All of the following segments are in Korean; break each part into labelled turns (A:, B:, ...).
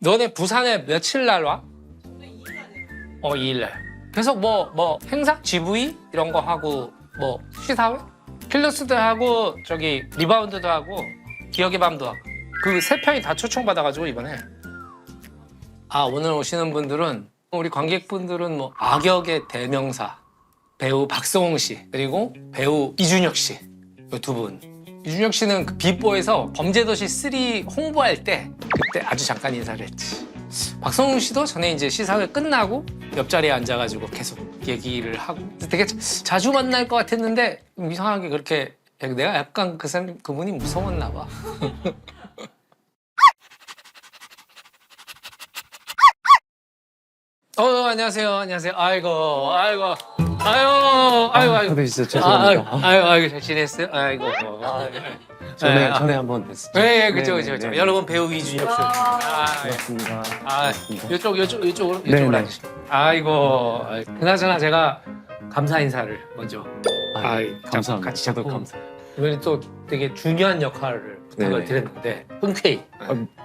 A: 너네 부산에 며칠 날 와? 2일 날. 계속 뭐 행사? GV? 이런 거 하고 뭐 시사회? 필러스도 하고 저기 리바운드도 하고 기억의 밤도 하고 그 세 편이 다 초청받아가지고 이번에 오늘 오시는 분들은 우리 관객분들은 뭐 악역의 대명사 배우 박성웅 씨 그리고 배우 이준혁 씨 이 두 분. 이준혁 씨는 그 비보에서 범죄도시 3 홍보할 때 그때 아주 잠깐 인사를 했지. 박성웅 씨도 전에 이제 시사회 끝나고 옆자리에 앉아가지고 계속 얘기를 하고 되게 자주 만날 것 같았는데 이상하게 그렇게 내가 약간 그분이 무서웠나 봐. 안녕하세요. 아이고.
B: 저도 진짜 죄송합니다.
A: 아이고, 잘 지냈어요? 아이고.
B: 전에 한번 뵀었죠.
A: 네, 그죠.
B: 네.
A: 여러분 배우 이준혁 씨.
B: 반갑습니다.
A: 이쪽으로
B: 네.
A: 앉으시죠. 아이고. 그나저나 제가 감사 인사를 먼저.
B: 감사합니다.
A: 같이
B: 저도
A: 잡고.
B: 감사해요.
A: 이번에 또 되게 중요한 역할을 부탁을
B: 네.
A: 드렸는데 흔쾌히.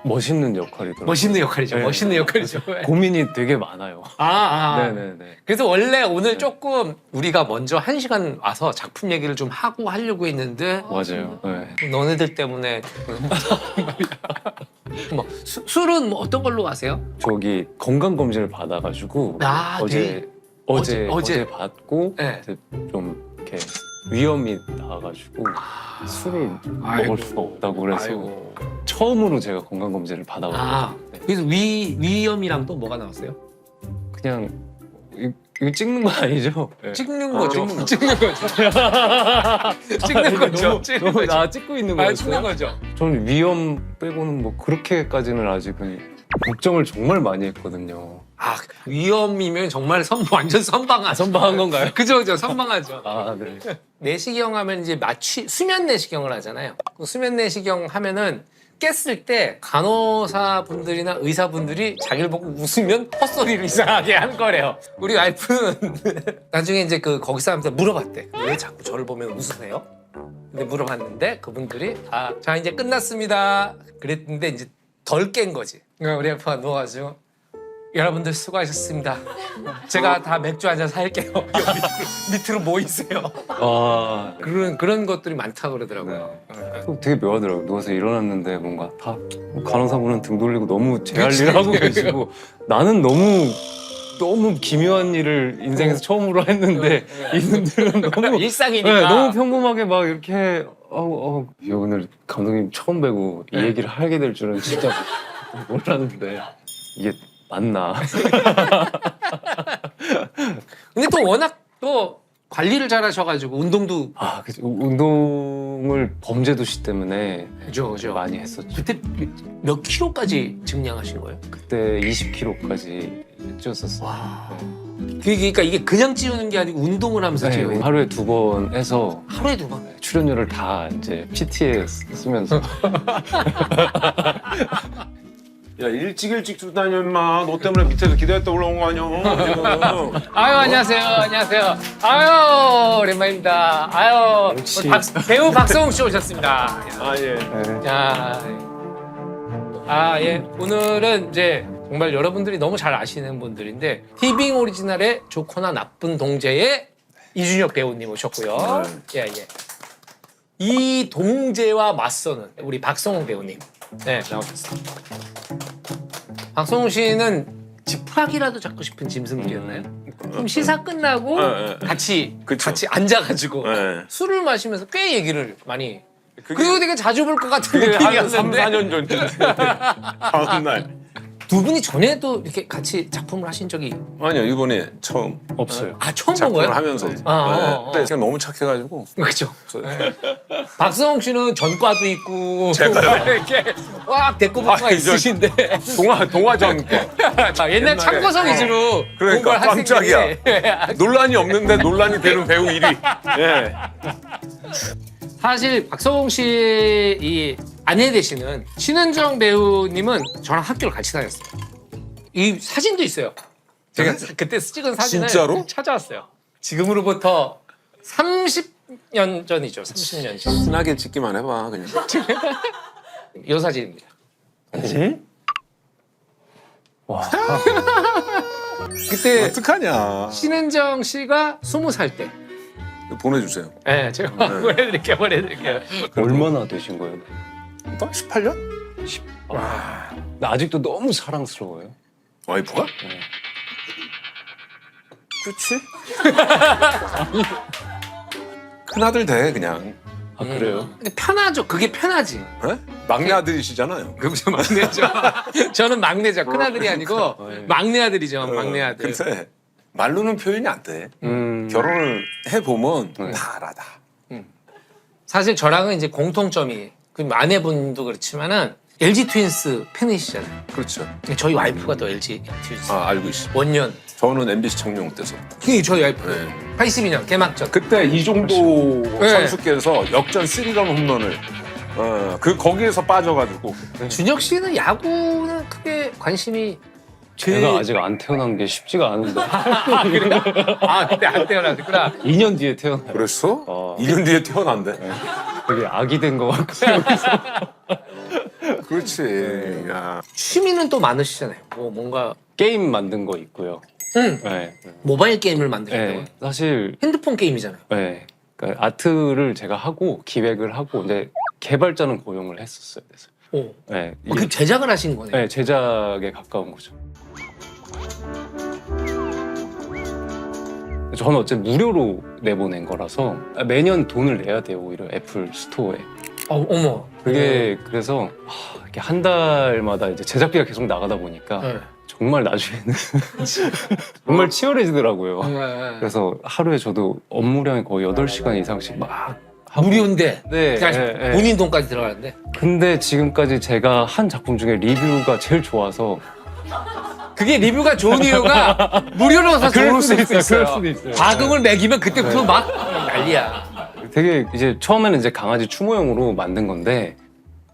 B: 멋있는 역할이더라고요.
A: 멋있는 역할이죠.
B: 네.
A: 멋있는 역할이죠.
B: 고민이 되게 많아요. 네네네.
A: 그래서 원래 오늘 조금 우리가 먼저 1시간 와서 작품 얘기를 좀 하고 하려고 했는데
B: 맞아요. 네.
A: 너네들 때문에 뭐 술은 뭐 어떤 걸로 하세요?
B: 저기 건강 검진을 받아가지고
A: 네.
B: 어제 받고
A: 네.
B: 이제 좀 이렇게 위험이 나와가지고 술을 먹을 수가 없다고 그래서 처음으로 제가 건강 검진을 받아봤어요.
A: 그래서 위염이랑 또 뭐가 나왔어요?
B: 그냥 이거 찍는 거 아니죠? 네.
A: 찍는 거죠.
B: 찍는 거.
A: 찍는 거죠. 찍는 거죠.
B: 너무 나 찍고 있는 거였어요?
A: 찍는 거죠.
B: 저는 위험 빼고는 뭐 그렇게까지는 아직은 걱정을 정말 많이 했거든요.
A: 위염이면 정말 완전 선방한.
B: 선방한 건가요?
A: 그죠. 선방하죠.
B: 네.
A: 내시경 하면 이제 수면 내시경을 하잖아요. 그 수면 내시경 하면은 깼을 때 간호사분들이나 의사분들이 자기를 보고 웃으면 헛소리를 이상하게 한 거래요. 우리 와이프는 나중에 이제 거기 사람한테 물어봤대. 왜 자꾸 저를 보면 웃으세요? 근데 물어봤는데 그분들이 자 이제 끝났습니다. 그랬는데 이제 덜 깬 거지. 그러니까 우리 와이프가 누워가지고 여러분들 수고하셨습니다. 제가 다 맥주 한잔 살게요. 밑으로 모이세요. 그런 것들이 많다고 그러더라고요.
B: 되게 묘하더라고요. 누워서 일어났는데 뭔가 다 간호사분은 등 돌리고 너무 제 할 일 하고 계시고 나는 너무 기묘한 일을 인생에서 처음으로 했는데 이분들은 너무
A: 일상이니까.
B: 너무 평범하게 막 이렇게 오늘 감독님 처음 뵈고 이 얘기를 하게 될 줄은 진짜 몰랐는데 이게 맞나?
A: 근데 또 워낙 또 관리를 잘 하셔가지고 운동도
B: 그치. 운동을 범죄도시 때문에
A: 그죠.
B: 많이 했었죠.
A: 그때 몇 킬로까지 증량하신 거예요?
B: 그때 20kg까지 찌웠었어요.
A: 그러니까 이게 그냥 찌우는 게 아니고 운동을 하면서
B: 네,
A: 찌워요.
B: 하루에 2번 해서
A: 하루에 2번.
B: 출연료를 다 이제 PT에 쓰면서
C: 야 일찍 쭉 다녀 임마. 너 때문에 밑에서 기다렸다 올라온 거 아니야.
A: 안녕하세요. 오랜만입니다.
B: 역시.
A: 우리 배우 박성웅 씨 오셨습니다.
C: 예.
A: 예. 오늘은 이제 정말 여러분들이 너무 잘 아시는 분들인데 티빙 오리지널의 좋거나 나쁜 동재의 이준혁 배우님 오셨고요. 예. 이 동재와 맞서는 우리 박성웅 배우님 나오셨습니다. 박성웅 씨는 지푸라기라도 잡고 싶은 짐승들이었나요? 그럼 시사 끝나고 같이 앉아가지고 술을 마시면서 꽤 얘기를 많이. 그리고 되게 자주 볼 것 같은
C: 그게 한
A: 느낌이었는데
C: 3-4년 전인데 다음 날.
A: 두 분이 전에도 이렇게 같이 작품을 하신 적이
C: 아니요 이번에 처음
B: 없어요.
A: 처음 본
C: 작품을
A: 거예요?
C: 하면서. 근데 제가 너무 착해가지고.
A: 그렇죠. 박성웅 씨는 전과도 있고 이렇게 꽉 데리고 볼까 있으신데
C: 동화전.
A: 옛날 참고성 위주로
C: 그러니까
A: 공부할 학생들이
C: 깜짝이야. 논란이 없는데 논란이 되는 배우 1위. 예.
A: 사실 박성웅 씨 이 아내 되시는 신은정 배우님은 저랑 학교를 같이 다녔어요. 이 사진도 있어요. 제가 그때 찍은 사진을
C: 진짜로?
A: 찾아왔어요. 지금으로부터 30년 전이죠. 30년 전.
C: 순하게 찍기만 해봐 그냥.
A: 이 사진입니다.
B: 와.
A: 그때
C: 어떡하냐.
A: 신은정 씨가 20살 때.
C: 보내주세요.
A: 네, 제가 보내드릴게요.
B: 얼마나 되신 거예요?
C: 나 18년?
B: 와. 나 아직도 너무 사랑스러워요.
C: 와이프가?
B: 네.
C: 그렇지. 큰아들 돼 그냥.
B: 아 그래요?
A: 근데 편하죠. 그게 편하지.
C: 네? 막내 아들이시잖아요.
A: 그죠, 막내죠. 저는 막내죠. 큰 아들이 아니고 막내 아들이죠. 막내 아들.
C: 근데 말로는 표현이 안 돼. 결혼을 해보면 다 알아 다.
A: 사실 저랑은 이제 공통점이 그 아내분도 그렇지만은 LG 트윈스 팬이시잖아요.
C: 그렇죠.
A: 저희 와이프가 또 LG 트윈스
C: 아 알고 있어.
A: 원년.
C: 저는 MBC 청룡 때서.
A: 그게 저희 와이프.
C: 네.
A: 82년 개막전.
C: 그때 이종도
A: 네.
C: 선수께서 역전 3런 홈런을 그 거기에서 빠져가지고
A: 준혁 씨는 야구는 크게 관심이
B: 제가 아직 안 태어난 게 쉽지가 않은데.
A: 그래요? 아 그때 안 태어났구나.
B: 2년 뒤에 태어나요.
C: 그랬어? 2년 뒤에 태어난대.
B: 되게 아기 된 것 같고.
C: 그렇지. 야.
A: 취미는 또 많으시잖아요. 뭐 뭔가
B: 게임 만든 거 있고요. 네.
A: 모바일 게임을 만드신다고.
B: 네. 사실
A: 핸드폰 게임이잖아요.
B: 네. 그러니까 아트를 제가 하고 기획을 하고 근데 개발자는 고용을 했었어요. 그래서.
A: 오.
B: 네.
A: 그 제작을 하신 거네요.
B: 네, 제작에 가까운 거죠. 저는 어쨌든 무료로 내보낸 거라서 매년 돈을 내야 돼요. 오히려 애플 스토어에.
A: 어머.
B: 그게 그래서 이렇게 한 달마다 이제 제작비가 계속 나가다 보니까
A: 네.
B: 정말 나중에는 정말 치열해지더라고요.
A: 네.
B: 그래서 하루에 저도 업무량이 거의 8시간 이상씩 막 하고.
A: 무료인데.
B: 네,
A: 그러니까
B: 네, 네.
A: 본인 돈까지 들어가는데.
B: 근데 지금까지 제가 한 작품 중에 리뷰가 제일 좋아서
A: 그게 리뷰가 좋은 이유가 무료로서 좋을 수도 있어요.
B: 그럴 수도 있어요.
A: 과금을 매기면 그때부터 막 난리야.
B: 되게 이제 처음에는 이제 강아지 추모용으로 만든 건데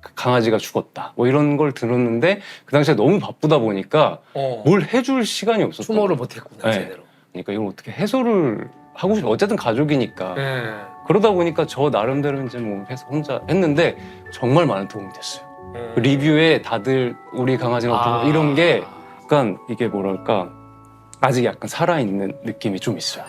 B: 그 강아지가 죽었다 뭐 이런 걸 들었는데 그 당시에 너무 바쁘다 보니까 뭘 해줄 시간이 없었던
A: 추모를
B: 거예요.
A: 못했구나
B: 네.
A: 제대로.
B: 그러니까 이걸 어떻게 해소를 하고 싶어 어쨌든 가족이니까
A: 네.
B: 그러다 보니까 저 나름대로 이제 뭐 해서 혼자 했는데 정말 많은 도움이 됐어요. 그 리뷰에 다들 우리 강아지는 어떻고 이런 게 약간 이게 뭐랄까 아직 약간 살아있는 느낌이 좀 있어요.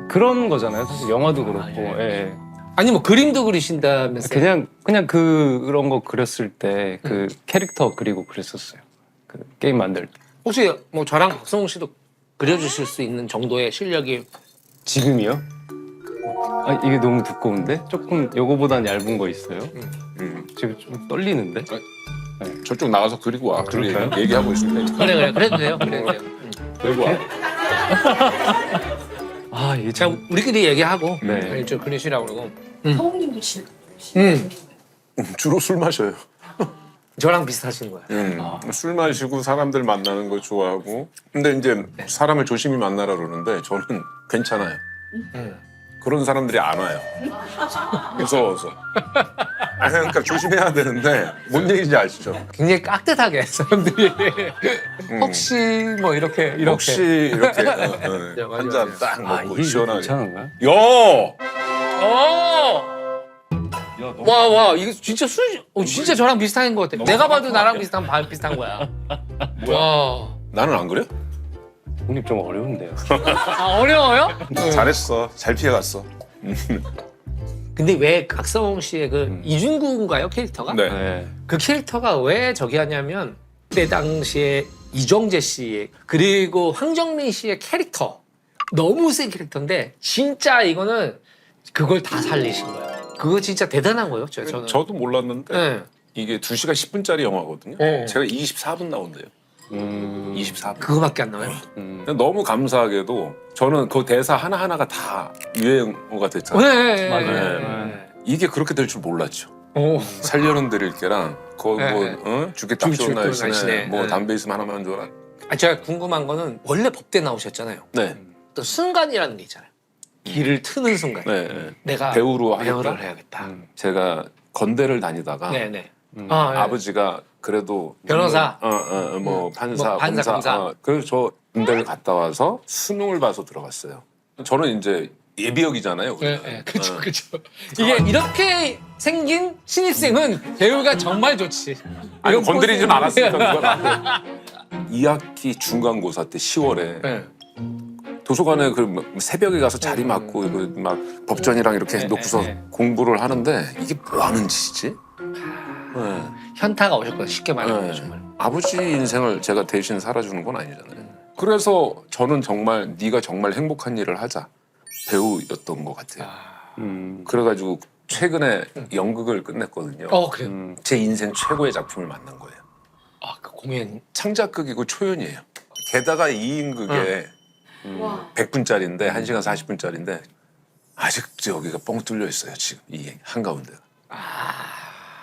B: 그런 거잖아요. 사실 영화도 그렇고. 예.
A: 아니 뭐 그림도 그리신다면서요?
B: 그냥 그런 거 그렸을 때 그 캐릭터 그리고 그랬었어요. 그 게임 만들 때.
A: 혹시 뭐 저랑 박성웅 씨도 그려주실 수 있는 정도의 실력이
B: 지금이요? 아 이게 너무 두꺼운데? 조금 요거보단 얇은 거 있어요. 지금 좀 떨리는데?
C: 저쪽 나가서 그리고 와.
B: 그럴까요?
C: 얘기하고 있을 테니까.
A: 그래 그래도 돼요. 그래도 돼요.
C: 그리고 와.
B: 아 이게
A: 자
B: 참.
A: 우리끼리 얘기하고
B: 네.
A: 좀 그리시라고 그러고.
D: 성우님도
C: 주로 술 마셔요.
A: 저랑 비슷하신 거야.
C: 술 마시고 사람들 만나는 거 좋아하고. 근데 이제 사람을 조심히 만나라 그러는데 저는 괜찮아요. 그런 사람들이 안 와요. 무서워서. 아, 그러니까 조심해야 되는데 뭔 얘기인지 아시죠?
A: 굉장히 깍듯하게 사람들이 혹시 뭐 이렇게
C: 혹시 이렇게
A: 맞아,
C: 한 잔
A: 맞아.
C: 딱
B: 아
C: 먹고
B: 이게
C: 시원하게.
B: 괜찮은가요?
C: 야!
A: 와 이거 진짜 진짜 저랑 비슷한 것 같아. 내가 봐도 나랑 비슷한 거야. 와.
C: 나는 안 그래?
B: 형님 좀 어려운데요.
A: 아 어려워요?
C: 잘했어. 잘 피해갔어.
A: 근데 왜 각성홍 씨의 그 이중구인가요 캐릭터가?
C: 네.
B: 네.
A: 그 캐릭터가 왜 저기 하냐면 그때 당시에 이정재 씨 그리고 황정민 씨의 캐릭터 너무 센 캐릭터인데 진짜 이거는 그걸 다 살리신 거예요. 그거 진짜 대단한 거예요. 저는.
C: 저도 몰랐는데
A: 네.
C: 이게 2시간 10분짜리 영화거든요.
A: 네.
C: 제가 24분 나온대요. 24분.
A: 그거밖에 안 나와요.
C: 근데 너무 감사하게도 저는 그 대사 하나하나가 다 유행어가 됐잖아요.
A: 네.
B: 맞아요.
C: 이게 그렇게 될 줄 몰랐죠.
A: 오.
C: 살려는 드릴게랑 거기
A: 네.
C: 뭐 죽게 딱
A: 죽게
C: 좋은
A: 좋은
C: 날씨네.
A: 날씨네.
C: 뭐
A: 네.
C: 담배 있으면 하나만 줘라.
A: 아, 제가 궁금한 거는 원래 법대 나오셨잖아요.
C: 네.
A: 또 순간이라는 게 있잖아요. 길을 트는 순간.
C: 네. 네.
A: 내가
C: 배우로 하겠다.
A: 배우를 해야겠다.
C: 제가 건대를 다니다가
A: 네네. 네.
C: 아버지가 그래도
A: 변호사?
C: 뭐 판사,
A: 뭐 판사,
C: 검사.
A: 검사.
C: 그래서 저 군대를 갔다 와서 수능을 봐서 들어갔어요. 저는 이제 예비역이잖아요.
A: 네, 네, 그렇죠, 그렇죠. 이게 이렇게 생긴 신입생은 배우가 정말 좋지.
C: 아니
A: 이런
C: 건드리진
A: 포즈는-
C: 않았으니까. 2학기 중간고사 때 10월에
A: 네.
C: 도서관에 그 새벽에 가서 자리 맞고 이거 막 법전이랑 이렇게 놓고서 공부를 하는데 이게 뭐 하는 짓이지? 네.
A: 현타가 오셨거든, 쉽게 말하면
C: 네.
A: 정말.
C: 아버지 인생을 제가 대신 살아주는 건 아니잖아요. 그래서 저는 정말 네가 정말 행복한 일을 하자. 배우였던 것 같아요. 그래가지고 최근에 연극을 끝냈거든요.
A: 그래요.
C: 제 인생 최고의 작품을 만난 거예요.
A: 그 공연.
C: 창작극이고 초연이에요. 게다가 2인극에 100분짜리인데 1시간 40분짜리인데 아직 여기가 뻥 뚫려 있어요. 지금 이 한가운데가.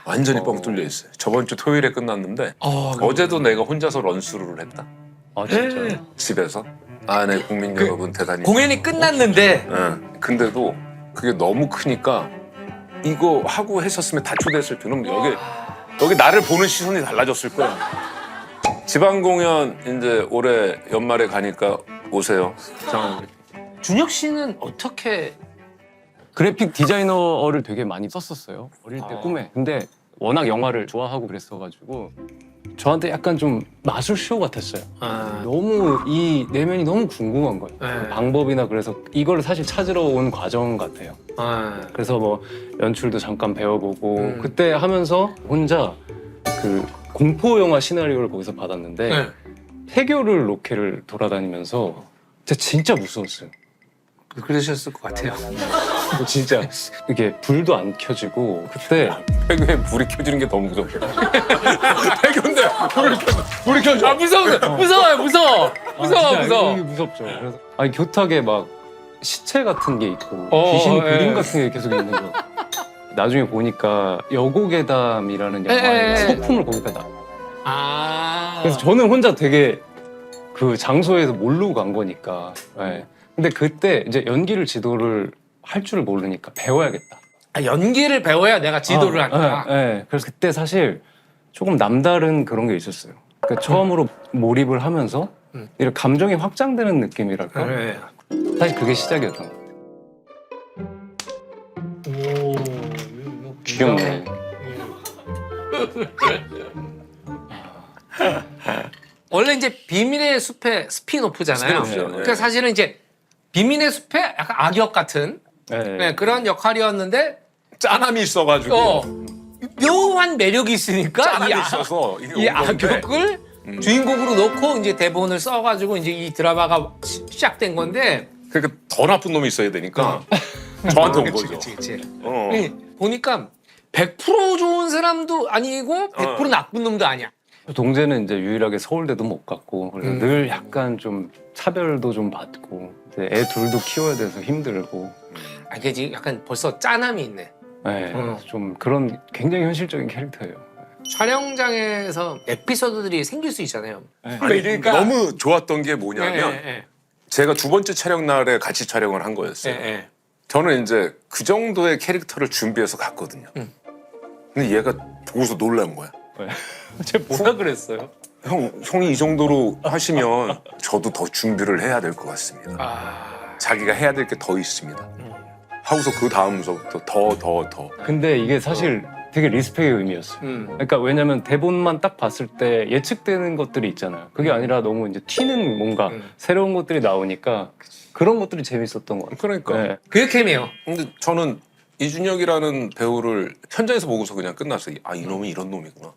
C: 완전히 뻥 뚫려 있어요. 저번 주 토요일에 끝났는데 어제도 내가 혼자서 런스루를 했다.
B: 아 진짜.
C: 집에서. 네, 국민 여러분 대단히.
A: 공연이 끝났는데
C: 네. 근데도 그게 너무 크니까 이거 하고 했었으면 다 초대했을 때는 여기 나를 보는 시선이 달라졌을 거야. 지방 공연 이제 올해 연말에 가니까 오세요.
A: 준혁 씨는 어떻게
B: 그래픽 디자이너를 되게 많이 썼었어요. 어릴 때 꿈에. 근데 워낙 영화를 좋아하고 그랬어가지고 저한테 약간 좀 마술쇼 같았어요. 너무 이 내면이 너무 궁금한 거예요.
A: 네.
B: 방법이나 그래서 이걸 사실 찾으러 온 과정 같아요. 그래서 뭐 연출도 잠깐 배워보고 그때 하면서 혼자 그 공포 영화 시나리오를 거기서 받았는데 폐교를 로케를 돌아다니면서 진짜 무서웠어요.
A: 그러셨을 것 같아요.
B: 진짜 이게 불도 안 켜지고 그때
C: 폐교에 불이 켜지는 게 더 무서워. 폐교인데 불이 켜져.
A: 무서워요, 무서워.
B: 진짜 이게 무섭죠. 그래서 아니 교탁에 막 시체 같은 게 있고 귀신 그림 같은 게 계속 있는 거. 나중에 보니까 여고괴담이라는 영화의 소품을 거기다 놔. 그래서 저는 혼자 되게 그 장소에서 모르고 간 거니까. 네. 근데 그때 이제 연기를 지도를 할 줄을 모르니까 배워야겠다.
A: 연기를 배워야 내가 지도를 한다.
B: 네. 그래서 그때 사실 조금 남다른 그런 게 있었어요. 그러니까 처음으로 몰입을 하면서 이런 감정이 확장되는 느낌이랄까. 사실 그게 시작이었던 것 같아요. 귀엽네.
A: 원래 이제 비밀의 숲의 스피노프잖아요.
C: 스피노프죠.
A: 그러니까 사실은 이제 비밀의 숲의 약간 악역 같은 그런 역할이었는데
C: 짠함이 있어가지고
A: 묘한 매력이 있으니까
C: 짠함이 있어서
A: 이 악역을 주인공으로 놓고 이제 대본을 써가지고 이제 이 드라마가 시작된 건데.
C: 그러니까 더 나쁜 놈이 있어야 되니까 저한테 온 거죠.
A: 그치. 보니까 100% 좋은 사람도 아니고 100% 나쁜 놈도 아니야.
B: 동재는 이제 유일하게 서울대도 못 갔고 그래서 늘 약간 좀 차별도 좀 받고 이제 애 둘도 키워야 돼서 힘들고.
A: 이게 지금 약간 벌써 짠함이 있네.
B: 네, 좀 그런 굉장히 현실적인 캐릭터예요.
A: 촬영장에서 에피소드들이 생길 수 있잖아요.
C: 아니, 너무 좋았던 게 뭐냐면 제가 두 번째 촬영 날에 같이 촬영을 한 거였어요. 저는 이제 그 정도의 캐릭터를 준비해서 갔거든요. 근데 얘가 보고서 놀란 거야.
B: 제가 뭐라 그랬어요?
C: 형이 이 정도로 하시면 저도 더 준비를 해야 될 것 같습니다. 자기가 해야 될 게 더 있습니다. 하고서 그 다음서부터 더.
B: 근데 이게 사실 되게 리스펙의 의미였어요. 그러니까 왜냐면 대본만 딱 봤을 때 예측되는 것들이 있잖아요. 그게 아니라 너무 이제 튀는 뭔가 새로운 것들이 나오니까 그런 것들이 재밌었던 것 같아요.
C: 그러니까.
B: 네.
A: 그게 캠이에요.
C: 근데 저는 이준혁이라는 배우를 현장에서 보고서 그냥 끝났어요. 이놈이 이런 놈이구나.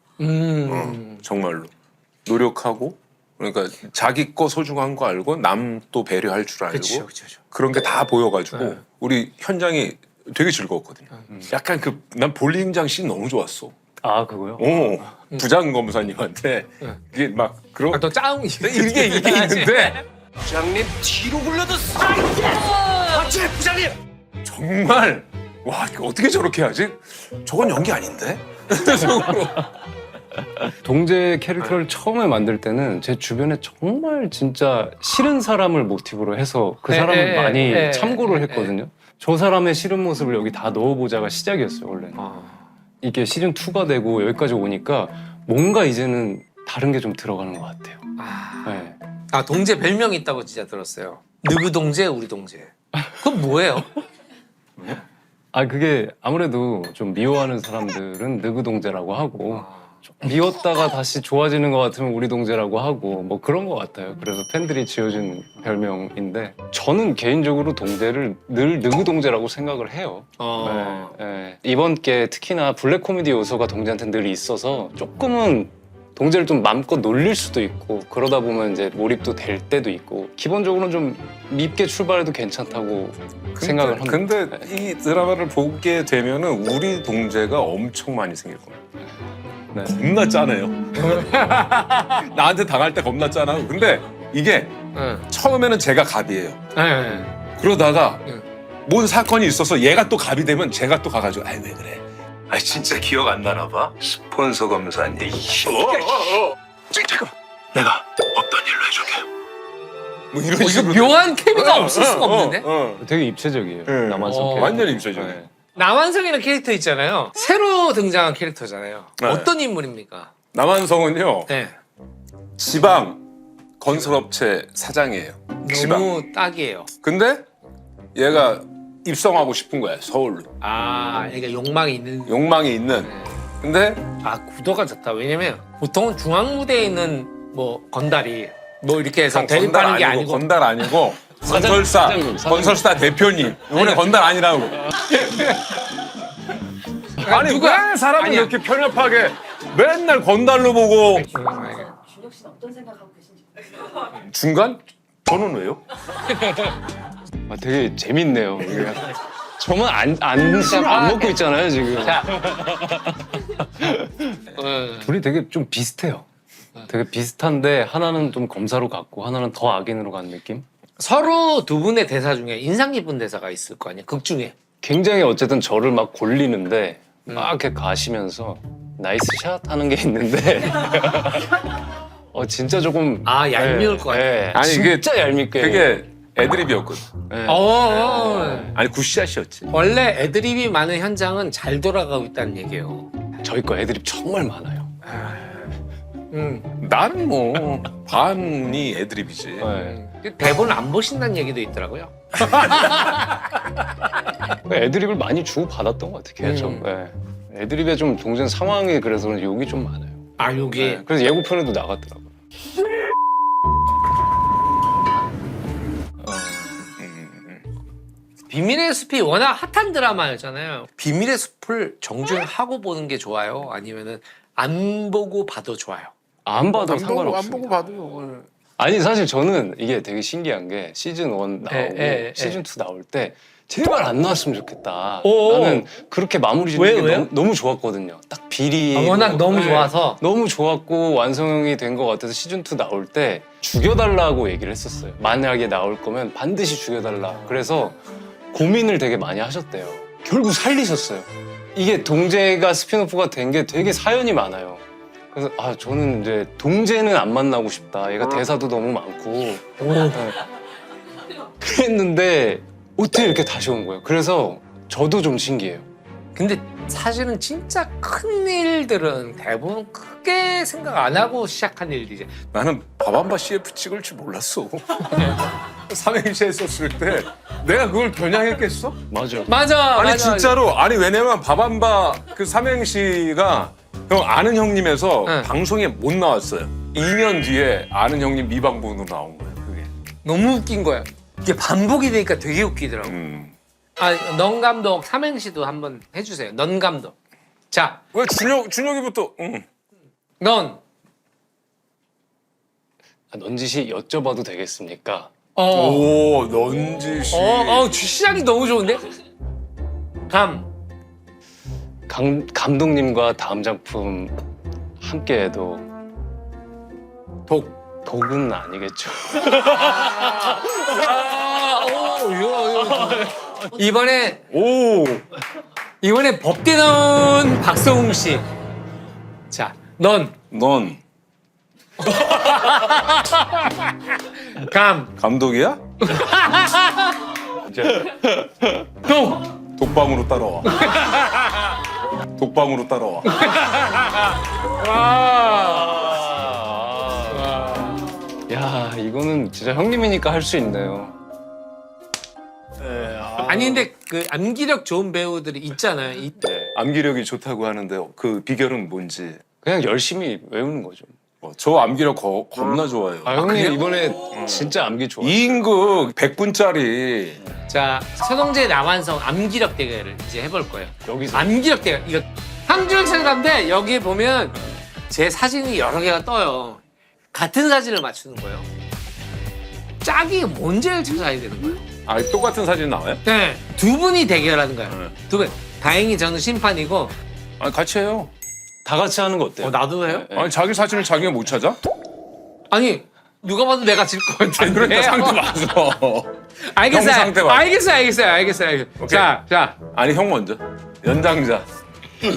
C: 정말로. 노력하고 그러니까 자기 거 소중한 거 알고 남 또 배려할 줄 알고
A: 그쵸.
C: 그런 게 다 보여가지고 우리 현장이 되게 즐거웠거든요. 약간 난 볼링장 씬 너무 좋았어.
B: 아 그거요?
C: 부장 검사님한테 이게 막 그런
A: 또 짱
C: 이게 있는데
D: 부장님 뒤로 굴러도 스트라이크! 맞지 부장님!
C: 정말 와 어떻게 저렇게 하지? 저건 연기 아닌데? 속으로.
B: 동재 캐릭터를 처음에 만들 때는 제 주변에 정말 진짜 싫은 사람을 모티브로 해서 그 사람을 많이 참고를 했거든요. 저 사람의 싫은 모습을 여기 다 넣어보자가 시작이었어요 원래는. 이게 시즌 2가 되고 여기까지 오니까 뭔가 이제는 다른 게 좀 들어가는 것 같아요. 네.
A: 동재 별명이 있다고 진짜 들었어요. 누구 동재, 우리 동재. 그건 뭐예요?
B: 아 그게 아무래도 좀 미워하는 사람들은 느그 동제라고 하고 좀 미웠다가 다시 좋아지는 것 같으면 우리 동제라고 하고 뭐 그런 것 같아요. 그래서 팬들이 지어준 별명인데 저는 개인적으로 동제를 늘 느그 동제라고 생각을 해요. 네, 네. 이번 게 특히나 블랙 코미디 요소가 동제한테 늘 있어서 조금은 동제를 좀 마음껏 놀릴 수도 있고 그러다 보면 이제 몰입도 될 때도 있고 기본적으로는 좀 밉게 출발해도 괜찮다고 생각을 합니다.
C: 근데 이 드라마를 보게 되면은 우리 동제가 엄청 많이 생길 거예요.
B: 네.
C: 겁나 짜네요. 나한테 당할 때 겁나 짜나요. 근데 이게
A: 응.
C: 처음에는 제가 갑이에요.
A: 네.
C: 그러다가
A: 응.
C: 뭔 사건이 있어서 얘가 또 갑이 되면 제가 또 가가지고 아이 왜 그래? 아 진짜 기억 안 나나 봐. 스폰서 검사인데 잠깐 내가 없던 일로 해줄게. 뭐 이런
A: 이거
C: 식으로
A: 묘한 케미가 없을 수가 없는데?
B: 되게 입체적이에요.
C: 네.
B: 남한성 캐릭터.
C: 완전히 입체적이에요.
B: 네.
A: 남한성이라는 캐릭터 있잖아요. 새로 등장한 캐릭터잖아요.
C: 네.
A: 어떤 인물입니까?
C: 남한성은요
A: 네.
C: 지방 건설업체 사장이에요. 지방.
A: 너무 딱이에요.
C: 근데 얘가 입성하고 싶은 거야 서울로.
A: 아, 그러니까 욕망이 있는.
C: 욕망이 있는.
A: 네.
C: 근데
A: 아, 구도가 좋다. 왜냐면 보통은 중앙 무대에 있는 뭐 건달이 뭐 이렇게 해서 대립하는 게 아니고
C: 건달 아니고 건설사
B: 사장님.
C: 건설사 대표님 이번에 건달 아니라고. 아니
A: 누가-
C: 왜 사람을
A: 아니야.
C: 이렇게 편협하게 맨날 건달로 보고
E: 준혁 씨는 어떤 생각하고 계신지.
C: 중간? 저는 왜요?
B: 아, 되게 재밌네요. 이게. 저만 안 먹고 있잖아요 지금.
A: 자.
B: 둘이 되게 좀 비슷해요. 되게 비슷한데 하나는 좀 검사로 갔고 하나는 더 악인으로 간 느낌?
A: 서로 두 분의 대사 중에 인상 깊은 대사가 있을 거 아니에요. 극 중에.
B: 굉장히 어쨌든 저를 막 골리는데 막 이렇게 가시면서 나이스 샷 하는 게 있는데 진짜 조금
A: 아, 얄미울 것 같아.
C: 아니,
B: 진짜 얄밉게
C: 그게 애드립이었거든.
B: 네.
C: 아니 굿샷이었지.
A: 원래 애드립이 많은 현장은 잘 돌아가고 있다는 얘기예요.
B: 저희 거 애드립 정말 많아요.
C: 나는 뭐 반이 애드립이지.
B: 네.
A: 대본 안 보신다는 얘기도 있더라고요.
B: 애드립을 많이 주고 받았던 것 같아요. 계속. 네. 애드립에 좀 동전 상황이 그래서 그런지 욕이 좀 많아요.
A: 아, 여기.
B: 네. 그래서 예고편에도 나갔더라고요.
A: 비밀의 숲이 워낙 핫한 드라마였잖아요. 비밀의 숲을 정주행하고 보는 게 좋아요? 아니면은 안 보고 봐도 좋아요?
B: 안 봐도
C: 안
B: 상관없습니다.
C: 보고 봐도.
B: 아니 사실 저는 이게 되게 신기한 게 시즌 1 나오고 시즌 2 나올 때 제발 안 나왔으면 좋겠다.
A: 오.
B: 나는 그렇게 마무리 짓는 게
A: 왜요?
B: 너무 좋았거든요. 딱 비리
A: 워낙 너무 좋아서.
B: 너무 좋았고 완성이 된 것 같아서 시즌 2 나올 때 죽여달라고 얘기를 했었어요. 만약에 나올 거면 반드시 죽여달라. 그래서 고민을 되게 많이 하셨대요. 결국 살리셨어요. 이게 동제가 스피노프가 된 게 되게 사연이 많아요. 그래서 저는 이제 동제는 안 만나고 싶다. 얘가 대사도 너무 많고 네. 그랬는데 어떻게 이렇게 다시 온 거예요. 그래서 저도 좀 신기해요.
A: 근데 사실은 진짜 큰 일들은 대부분 크게 생각 안 하고 시작한 일들이지.
C: 나는 밥한바 CF 찍을 줄 몰랐어. 삼행시 했었을 때 내가 그걸 겨냥했겠어?
B: 맞아.
A: 맞아.
C: 아니
A: 맞아.
C: 진짜로 아니 왜냐면 밥한바 그 삼행시가 형 아는 형님에서
A: 응.
C: 방송에 못 나왔어요. 2년 뒤에 아는 형님 미방본으로 나온 거예요. 그게.
A: 너무 웃긴 거야. 이게 반복이 되니까 되게 웃기더라고. 아, 넌 감독 삼행시도 한번 해주세요. 넌 감독. 자,
C: 왜 준혁이부터? 응.
A: 넌.
B: 넌지시 여쭤봐도 되겠습니까?
C: 오 넌지 씨.
A: 시작이 너무 좋은데?
B: 감독님과 다음 작품 함께해도 독은 아니겠죠.
A: 이번에
C: 오.
A: 법대 나온 박성웅 씨. 자, 넌.
C: 감독이야?
A: 독.
C: 독방으로 따라와. 독방으로 따라와.
B: 야 이거는 진짜 형님이니까 할 수 있네요.
A: 아니 근데 그 암기력 좋은 배우들이 있잖아요.
C: 암기력이 좋다고 하는데 그 비결은 뭔지.
B: 그냥 열심히 외우는 거죠.
C: 저 암기력 겁나 좋아요.
B: 아 형님
A: 그래요?
B: 이번에 진짜 암기 좋아.
C: 2인극 100분짜리.
A: 자, 서동재 남한성 암기력 대결을 이제 해볼 거예요.
B: 여기서
A: 암기력 대결. 이거 항준생사인데 여기 보면 제 사진이 여러 개가 떠요. 같은 사진을 맞추는 거예요. 짝이 뭔지를 찾아야 되는 거예요.
C: 아, 똑같은 사진 나와요?
A: 네, 두 분이 대결하는 거예요.
C: 네.
A: 두 분. 다행히 저는 심판이고.
C: 아니, 같이 해요.
B: 다 같이 하는 거 어때요?
A: 나도 해요?
B: 네.
C: 아니, 자기 사진을 자기가 못 찾아?
A: 아니 누가 봐도 내가 질 것 같은데.
C: 아니, 그러니까 상대 맞어.
A: 알겠어요.
C: 형 상대 맞아.
A: 알겠어요.
C: 오케이.
A: 자,
C: 아니, 형 먼저. 연장자.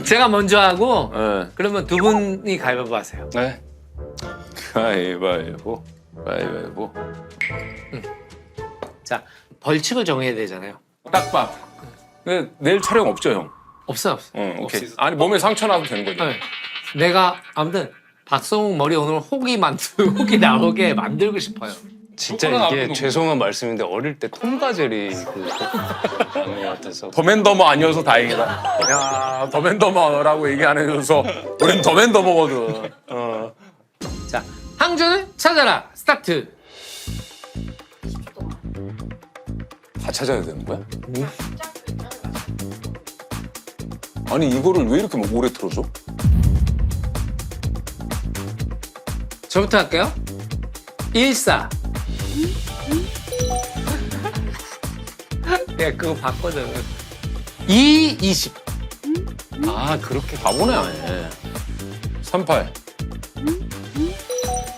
A: 제가 먼저 하고
C: 네.
A: 그러면 두 분이 가위바위보 하세요.
B: 네.
C: 가위바위보. 가위바위보.
A: 자, 벌칙을 정해야 되잖아요.
C: 딱밥. 근데 내일 촬영 없죠, 형?
A: 없어요.
C: 응, 오케이. 아니, 몸에 상처 나도 되는 거죠.
A: 네. 내가 아무튼 박성욱 머리 오늘 혹이 나오게 만들고 싶어요.
B: 진짜
C: 조금은
B: 이게
C: 아픈
B: 죄송한 말씀인데 어릴 때 톰과 제리 그 장면 같아서
C: 더맨더머 아니어서 다행이다. 야, 더맨더머라고 얘기 안 해줘서 우린 더맨더머거든.
A: 자, 항준을 찾아라. 스타트.
C: 다 찾아야 되는 거야? 아니, 이거를 왜 이렇게 오래 틀어줘?
A: 저부터 할게요. 14. 내가 그거 봤거든. 2, 20.
B: 아 그렇게
C: 바보네, 아예. 38,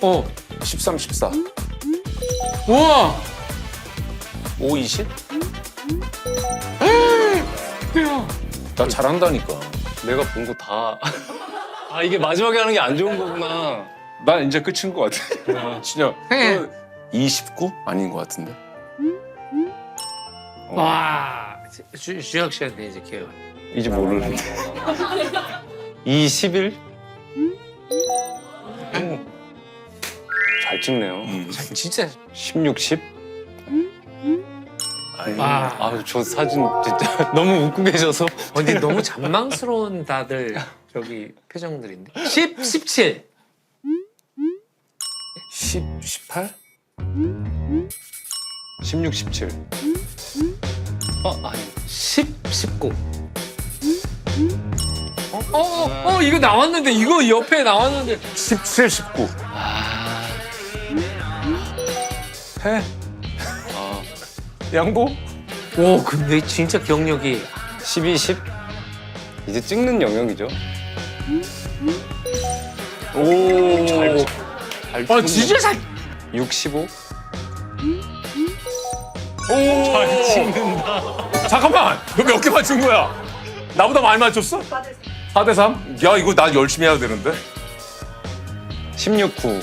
A: 어.
C: 13, 14,
A: 우와.
C: 5, 20? 나 잘한다니까.
B: 내가 본 거 다. 아 이게 마지막에 하는 게 안 좋은 거구나.
C: 나 이제 끝인 것 같아. 진짜.
A: 해.
C: 29? 아닌 것 같은데.
A: 와. 주혁 씨한테 이제 기회가.
B: 이제 모르는데. 21? 잘 찍네요.
A: 진짜.
B: 16, 10?
A: 와.
B: 아저 사진 진짜 너무 웃고 계셔서.
A: 근데 너무 잔망스러운 다들 저기 표정들인데. 10, 17.
C: 10, 18?
B: 16, 17. 아니.
A: 10, 19. 이거 나왔는데, 이거 옆에 나왔는데.
C: 17, 19. 해. 양보?
A: 오, 근데 진짜 기억력이.
B: 12, 10? 이제 찍는 영역이죠.
C: 오.
B: 잘
A: 진짜 잘.
B: 6, 15?
C: 잘 찍는다. 잠깐만. 너 몇 개 맞춘 거야? 나보다 많이 맞췄어? 4대 3? 야, 이거 나 열심히 해야 되는데.
B: 16, 9.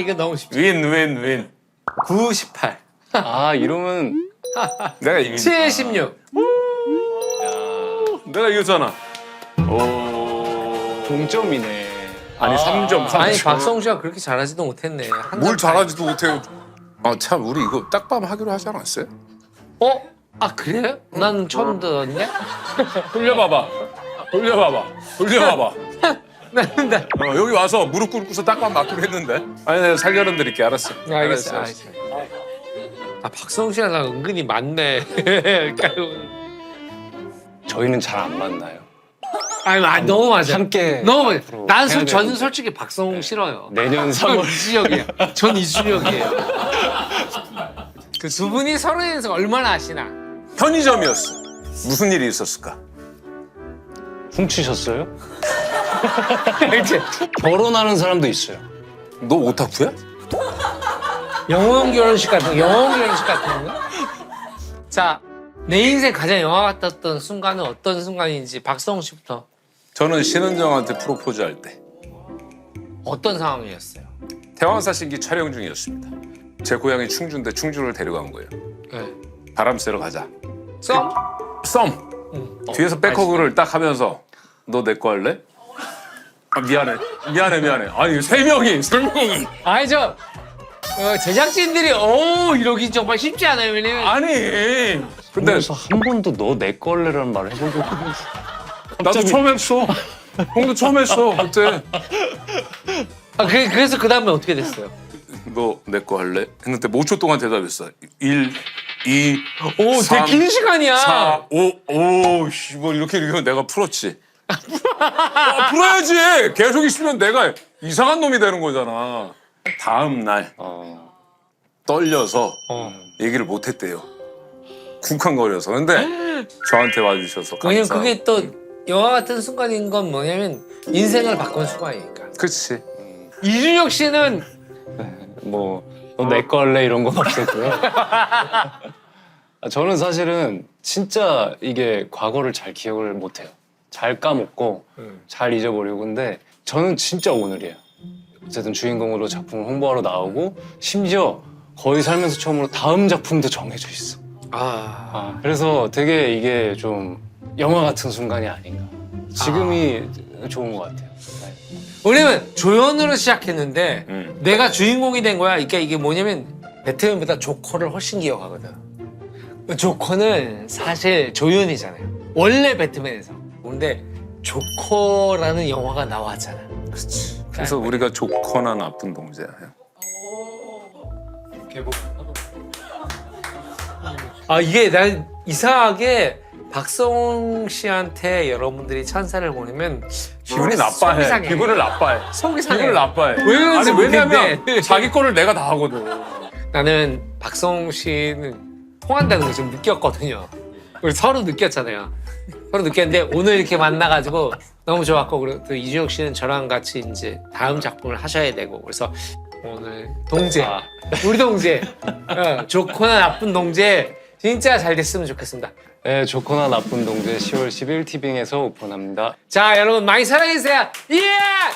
A: 이거 너무 쉽지.
C: 윈.
A: 9, 18.
B: 아 이러면
C: 내가 이긴.
A: 7, 16.
C: 내가 이겼잖아.
B: 동점이네.
C: 아니, 3점.
A: 아니, 박성우 씨가 그렇게 잘하지도 못했네. 한
C: 뭘
A: 점
C: 잘하지도 못해요. 아, 참, 우리 이거 딱밤 하기로 하지 않았어요?
A: 어? 아, 그래요? 난 처음 들었네?
C: 돌려봐봐.
A: 나.
C: 여기 와서 무릎 꿇고서 딱밤 맞기로 했는데. 아니, 내가 살려는 드릴게. 알았어.
A: 알겠어. 박성우 씨랑 나 은근히 맞네. 그러니까
B: 저희는 잘 안 만나요.
A: 아니, 너무 맞아.
B: 함께
A: 너무
B: 앞으로
A: 맞아.
B: 해야
A: 저는
B: 되는데.
A: 솔직히 박성우 싫어요.
B: 내년
A: 전
B: 3월
A: 이준혁이에요. 전 이준혁이에요. 그 두 분이 서로에 대해서 얼마나 아시나?
C: 편의점이었어. 무슨 일이 있었을까?
B: 훔치셨어요?
A: 이제
B: 결혼하는 사람도 있어요.
C: 너 오타쿠야?
A: 영혼 결혼식 같은 거? 자, 내 인생 가장 영화 같았던 순간은 어떤 순간인지 박성우 씨부터.
C: 저는 신은정한테 프로포즈 할 때
A: 어떤 상황이었어요?
C: 대왕사신기 촬영 중이었습니다. 제 고향이 충주인데 충주를 데려간 거예요.
A: 네.
C: 바람 쐬러 가자.
A: 썸?
C: 썸! 뒤에서 백허그를 딱 하면서 너 내 거 할래? 아, 미안해. 아니, 세 명이.
A: 아니 제작진들이 이러기 정말 쉽지 않아요. 왜냐면
C: 아니 근데
B: 그래서 한 번도 너 내 걸레라는 말을 해본 적이 없어.
C: 나도 처음 했어. 형도 처음 했어 그때.
A: 그래서 그 다음에 어떻게 됐어요?
C: 너 내 거 할래? 했는데 뭐 5초 동안 대답했어. 1, 2,
A: 오,
C: 3,
A: 되게 긴 시간이야.
C: 4, 5, 뭐 이렇게 하면 내가 풀었지. 풀어야지. 계속 있으면 내가 이상한 놈이 되는 거잖아. 다음 날 떨려서 얘기를 못 했대요. 쿵쾅거려서. 근데 저한테 와주셔서
A: 왜냐면
C: 감사하고.
A: 그게 또 영화 같은 순간인 건 뭐냐면 인생을 바꾼 순간이니까.
C: 그치.
A: 이준혁 씨는
B: 뭐 너 내 걸레 이런 건 없었고요. 저는 사실은 진짜 이게 과거를 잘 기억을 못해요. 잘 까먹고 잘 잊어버리고. 근데 저는 진짜 오늘이에요. 어쨌든 주인공으로 작품을 홍보하러 나오고 심지어 거의 살면서 처음으로 다음 작품도 정해져 있어. 그래서 되게 이게 좀 영화 같은 순간이 아닌가. 지금이 좋은 것 같아요.
A: 왜냐면 조연으로 시작했는데
C: 음.
A: 내가 주인공이 된 거야. 그러니까 이게 뭐냐면 배트맨보다 조커를 훨씬 기억하거든. 조커는 사실 조연이잖아요. 원래 배트맨에서. 근데 조커라는 영화가 나왔잖아.
C: 그치. 그래서 우리가 조커나 나쁜 동재야.
A: 이게 난 이상하게 박성웅 씨한테 여러분들이 찬사를 보내면
C: 기분이
A: 속이
C: 나빠해.
A: 상해.
C: 기분을 나빠해.
A: 속이 상해.
C: 기분을 나빠해.
A: 왜 그런지
C: 아니, 왜냐면
A: 모르겠는데.
C: 자기 거를 내가 다 하거든.
A: 나는 박성웅 씨는 통한다는 걸 좀 느꼈거든요. 우리 서로 느꼈잖아요. 서로 느꼈는데 오늘 이렇게 만나가지고 너무 좋았고, 그리고 또 이준혁 씨는 저랑 같이 이제 다음 작품을 하셔야 되고, 그래서 오늘 동재, 우리 동재, 좋거나 나쁜 동재 진짜 잘 됐으면 좋겠습니다.
B: 네, 좋거나 나쁜 동재 10월 10일 티빙에서 오픈합니다.
A: 자, 여러분 많이 사랑해주세요. 이야,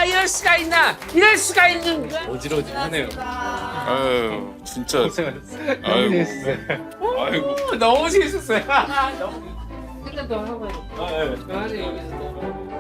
A: 이럴 수가 있나? 이럴 수가 있는. 어지러지하네요.
C: 아유, 진짜. 아이고.
A: 너무 재밌었어요. 너무. 끝났다 하고. 아, 네. 여기서.